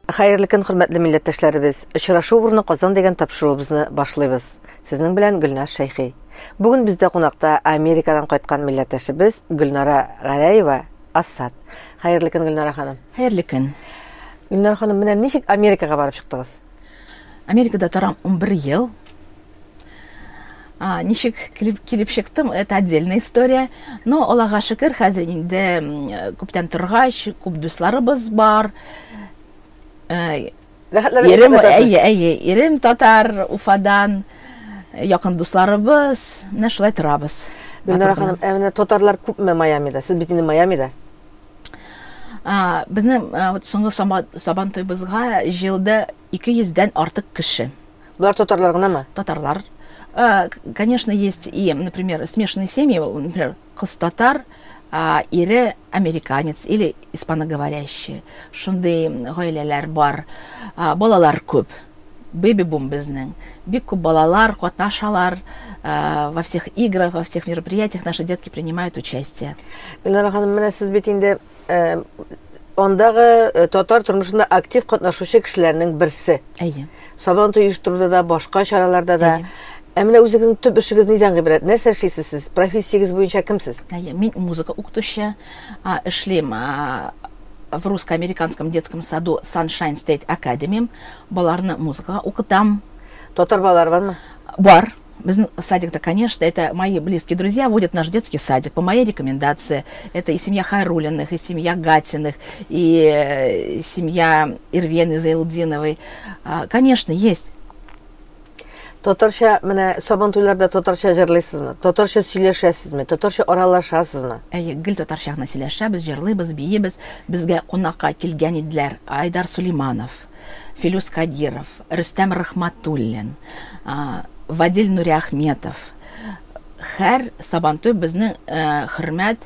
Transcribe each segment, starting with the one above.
Хәерле көн, хөрмәтле милләттәшләребез. Очрашу урыны Казан дигән тапшыруыбызны башлыйбыз. Сезнең белән Гөлнар Шәйхи. Бүген бездә кунакта Америкадан кайткан милләттәшебез Гөлнара Гәрәева Асад. Хәерле көн, Гөлнара ханым. Хәерле көн. Гөлнара ханым, менә ничек Америкага барып чыктыгыз? Америкада торам 11 ел. Ничек килеп чыктым, это отдельная история. Но Аллага шөкер, хәзер инде күптән торгач, күп дусларыбыз бар. Ирем татар, Уфадан, якын дусларыбыз, менә шулай торабыз. Гөлнара ханым, менә татарлар күпме Майамида? Сез бит инде Майамида. Безнең соңгы Сабан туйыбызга җылда 200-дән артык кеше. Булар татарлар гынамы? Татарлар. Конечно, есть и, например, смешанные семьи, например, кыз татар, ире американец или испаноговорящий. Шундый гаиләләр бар. Балалар күп. Бэби-бум безнең. Бик күп балалар катнашалар во всех играх, во всех мероприятиях. Наши детки принимают участие. Гөлнара ханым, менә сез бит инде андагы татар тормышында актив катнашучы кешеләрнең берсе. Әйе. Сабан туй оештыруда да, башка чараларда да. Менә үзегезнең төп эшегез нидән гыйбарәт? Нәрсә эшлисез сез? Профессиягез буенча кемсез? Мин музыка укытучы, эшлим в русско-американском детском саду Sunshine State Academy. Баларны музыкага укытам. Татар балалар бармы? Бар. Безнең садикта, конечно, это мои близкие друзья водят наш детский садик по моей рекомендации. Это и семья Хайрулиных, и семья Гатиных, и семья Ирвены Зайлдиновой. Конечно, есть. Татарча, менә Сабан туйларда татарча җырлыйсызмы? Татарча сөйләшәсезме? Татарча аралашасызмы? Гел татарча гына сөйләшәбез, җырлыйбыз, биебез. Безгә кунакка килгән иделәр Айдар Сулейманов, Филюс Кадиров, Рөстәм Рахматуллин, Вадил Нуриахметов. Һәр Сабан туй безнең хөрмәт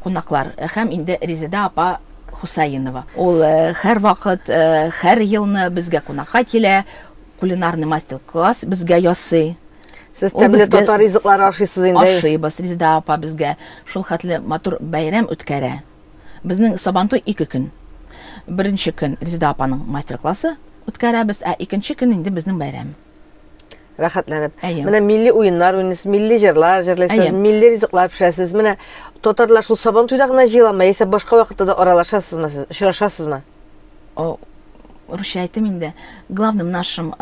кунаклар. Һәм инде Резида апа Хусаинова. Ул һәр вакыт, һәр елны безгә кунакка килә. Кулинарный мастер-класс безгә ясый. Сез тәмле татар ризыклары ашыйсыз инде. Ашыйбыз. Резида апа безгә шул хәтле матур бәйрәм үткәрә. Безнең Сабан туй 2 көн. Беренче көн Резида апаның мастер-классы үткәрәбез, икенче көн инде безнең бәйрәм. Рәхәтләнеп. Менә милли уеннар уйныйсыз, милли җырлар җырлыйсыз, милли ризыклар пешәсез. Менә татарлар шул Сабан туйда гына җыеламы, яисә башка вакытта да аралашасызмы, сез очрашасызмы? Русча әйтем инде. Главным нашим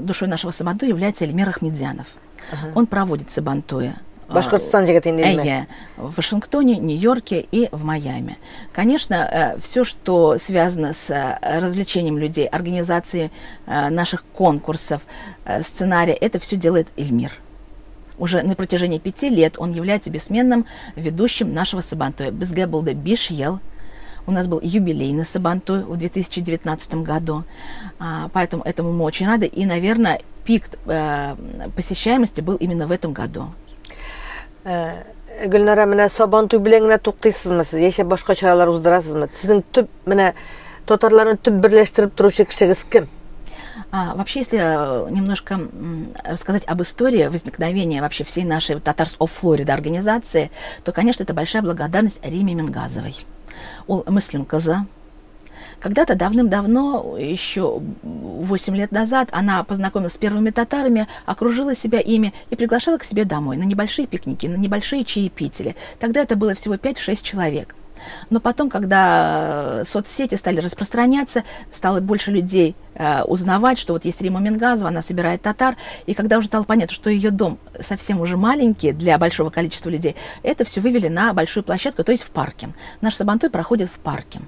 душой нашего Сабантуя является Эльмир Ахмедзянов. Он проводит Сабантуя. Башкортостан җегете инде. В Вашингтоне, Нью-Йорке и в Майами. Конечно, все, что связано с развлечением людей, организацией наших конкурсов, сценария, это все делает Эльмир. Уже на протяжении 5 лет он является бессменным ведущим нашего Сабантуя. Безгә булды 5 ел. У нас был юбилейный Сабантуй в 2019 году, поэтому этому мы очень рады. И, наверное, пик посещаемости был именно в этом году. Гөлнара, менә Сабан туй белән генә туктыйсызмы сез? Яшә башка чаралар уздырасызмы? Сезнең төп менә татарларны төп берләштереп торучы кешегез кем? Вообще, если немножко рассказать об истории возникновения вообще всей нашей Tatars of Florida организации, то, конечно, это большая благодарность Риме Мингазовой. Ул муслим кызы. Когда-то давным-давно, еще 8 лет назад, она познакомилась с первыми татарами, окружила себя ими и приглашала к себе домой на небольшие пикники, на небольшие чаепития. Тогда это было всего 5-6 человек. Но потом, когда соцсети стали распространяться, стало больше людей узнавать, что вот есть Рима Мингазова, она собирает татар, и когда уже стало понятно, что ее дом совсем уже маленький для большого количества людей, это все вывели на большую площадку, то есть в парке. Наш Сабантуй проходит в парке.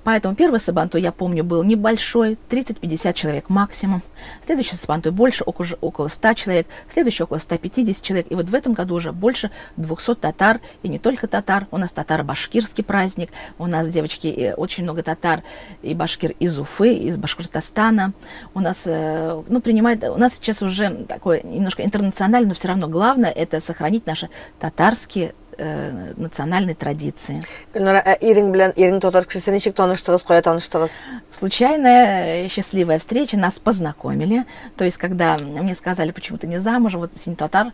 Поэтому первый Сабантуй, я помню, был небольшой, 30-50 человек максимум. Следующий Сабантуй больше, около 100 человек. Следующий около 150 человек. И вот в этом году уже больше 200 татар. И не только татар. У нас татаро-башкирский праздник. У нас, девочки, очень много татар и башкир из Уфы, из Башкортостана. У нас, у нас сейчас уже такое немножко интернациональное, но все равно главное это сохранить наши татарские национальной традиции. Ирин татар кешесе ничек таныштыгыз, кая таныштыгыз? Случайная счастливая встреча, нас познакомили. То есть, когда мне сказали, почему ты не замужем, вот син татар,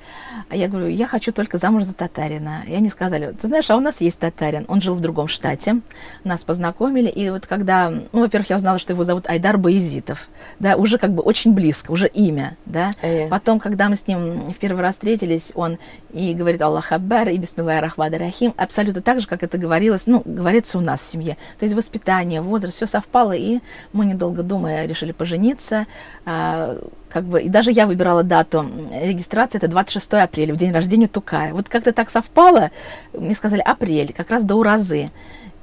я говорю, я хочу только замуж за татарина. И они сказали, ты знаешь, а у нас есть татарин, он жил в другом штате, нас познакомили, и вот когда, ну, во-первых, я узнала, что его зовут Айдар Баязитов, да, уже как бы очень близко, уже имя, да. Потом, когда мы с ним в первый раз встретились, он и говорит Аллах Акбар, и Бисмиллахи рахмани рахим, абсолютно так же, как это говорилось, ну, говорится у нас в семье. То есть воспитание, возраст, все совпало, и мы, недолго думая, решили пожениться. Как бы, и даже я выбирала дату регистрации, это 26 апреля, в день рождения Тукая. Вот как-то так совпало, мне сказали апрель, как раз до Уразы.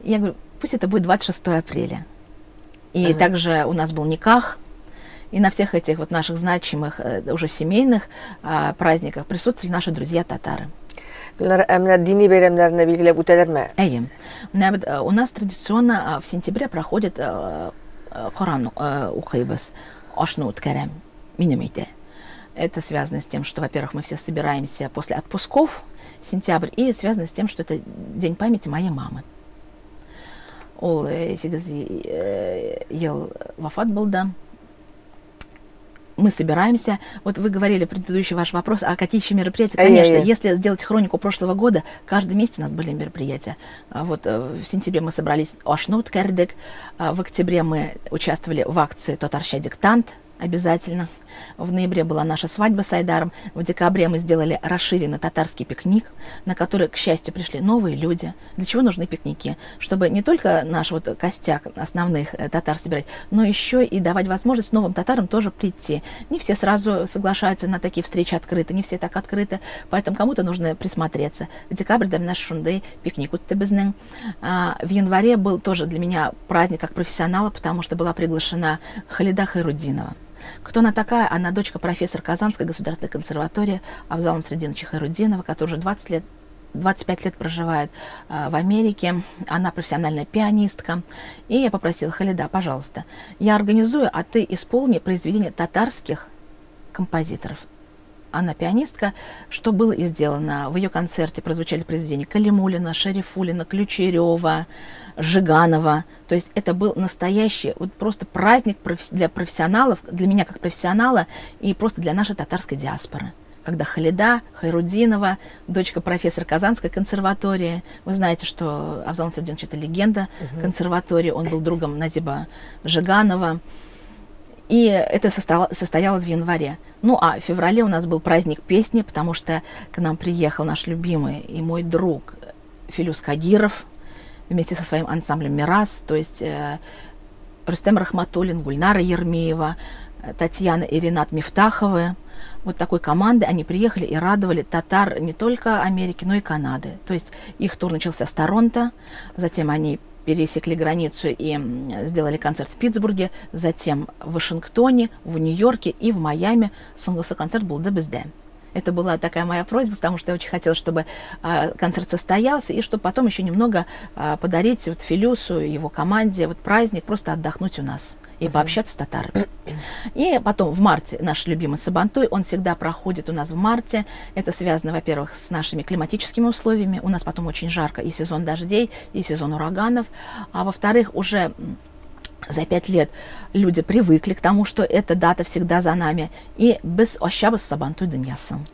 Я говорю, пусть это будет 26 апреля. И также у нас был никах. И на всех этих вот наших значимых, уже семейных праздниках присутствовали наши друзья-татары. У нас традиционно в сентябре проходит Коран укайбас, ашнут карам, минимите. Это связано с тем, что, во-первых, мы все собираемся после отпусков, сентябрь, и связано с тем, что это день памяти моей мамы. Ол ел вафат был, да. Мы собираемся. Вот вы говорили, предыдущий ваш вопрос, а какие еще мероприятия? Конечно, если сделать хронику прошлого года, каждый месяц у нас были мероприятия. Вот в сентябре мы собрались Ашнут Кердек, в октябре мы участвовали в акции Татарща диктант, обязательно. В ноябре была наша свадьба с Айдаром. В декабре мы сделали расширенный татарский пикник, на который, к счастью, пришли новые люди. Для чего нужны пикники? Чтобы не только наш вот костяк основных татар собирать, но еще и давать возможность новым татарам тоже прийти. Не все сразу соглашаются на такие встречи открыты, не все так открыты, поэтому кому-то нужно присмотреться. В декабре дам наш шунды, пикник в январе был тоже для меня праздник как профессионала, потому что была приглашена Халида Хайрудинова. Кто она такая? Она дочка профессора Казанской государственной консерватории Авзала Насреддиновича Хайрудинова, который уже 25 лет проживает в Америке. Она профессиональная пианистка. И я попросила: Халида, пожалуйста, я организую, а ты исполни произведения татарских композиторов. Она пианистка. Что было и сделано? В ее концерте прозвучали произведения Калимуллина, Шарифуллина, Ключерева, Жиганова. То есть это был настоящий вот просто праздник для профессионалов, для меня как профессионала и просто для нашей татарской диаспоры. Когда Халида Хайрудинова, дочка профессора Казанской консерватории, вы знаете, что Авзал Насреддинович — это легенда консерватории, он был другом Назиба Жиганова. И это состоялось в январе. Ну, а в феврале у нас был праздник песни, потому что к нам приехал наш любимый и мой друг Филюс Кадиров вместе со своим ансамблем «Мирас», то есть Рустем Рахматуллин, Гульнара Ермеева, Татьяна и Ренат Мифтаховы. Вот такой команды они приехали и радовали татар не только Америки, но и Канады. То есть их тур начался с Торонто, затем они пересекли границу и сделали концерт в Питтсбурге, затем в Вашингтоне, в Нью-Йорке и в Майами. Концерт был до безде. Это была такая моя просьба, потому что я очень хотела, чтобы концерт состоялся, и чтобы потом еще немного подарить вот Филюсу, его команде вот праздник, просто отдохнуть у нас и пообщаться с татарами. И потом в марте наш любимый Сабантуй, он всегда проходит у нас в марте. Это связано, во-первых, с нашими климатическими условиями. У нас потом очень жарко, и сезон дождей, и сезон ураганов. А во-вторых, уже за 5 лет люди привыкли к тому, что эта дата всегда за нами. И без ощабы Сабантуй дыньясын.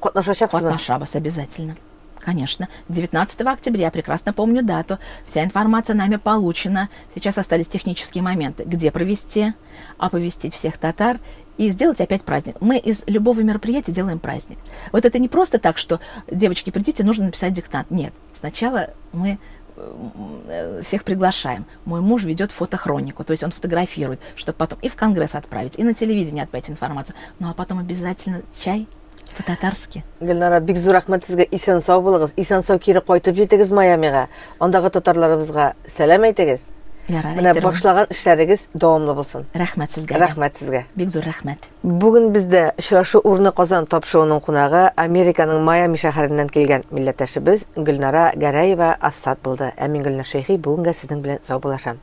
Катнашабас обязательно. Конечно. 19 октября, я прекрасно помню дату. Вся информация нами получена. Сейчас остались технические моменты. Где провести, оповестить всех татар и сделать опять праздник. Мы из любого мероприятия делаем праздник. Вот это не просто так, что, девочки, придите, нужно написать диктант. Нет. Сначала мы всех приглашаем. Мой муж ведет фотохронику, то есть он фотографирует, чтобы потом и в Конгресс отправить, и на телевидение отправить информацию. Ну а потом обязательно чай по-татарски. Гүлнара, бик зур рахмат сезгә, исән сау булыгыз. Исән сау кире кайтып җитегез Майамига. Андагы татарларыбызга сәлам әйтегез. Менә башлаган эшләрегез дәвамлы булсын. Рәхмәт сезгә. Рәхмәт сезгә. Бик зур рәхмәт. Бүген бездә очрашу урыны Казан тапшыруының кунагы Американың Майами шәһәреннән килгән милләттәшебез Гөлнара Гәрәева Асад булды. Ә мин Гөлнар Шәйхи бүгенгә сезнең белән сау булашам.